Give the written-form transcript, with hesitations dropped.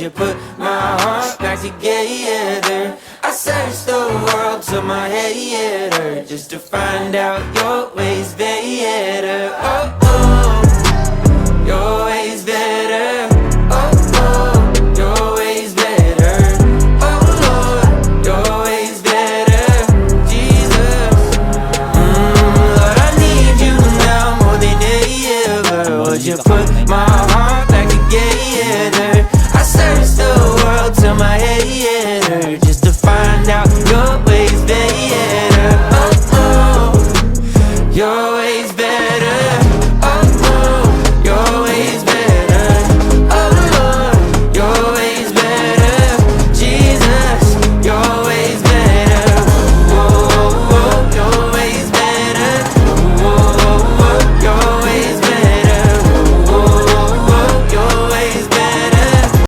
you put my heart back together? I searched the world till my head hurt, just to find out your ways better. Oh, oh, your ways better. Oh, oh, your ways better. Oh, Lord, your ways better. Jesus, Lord, I need you now more than ever. Would you put my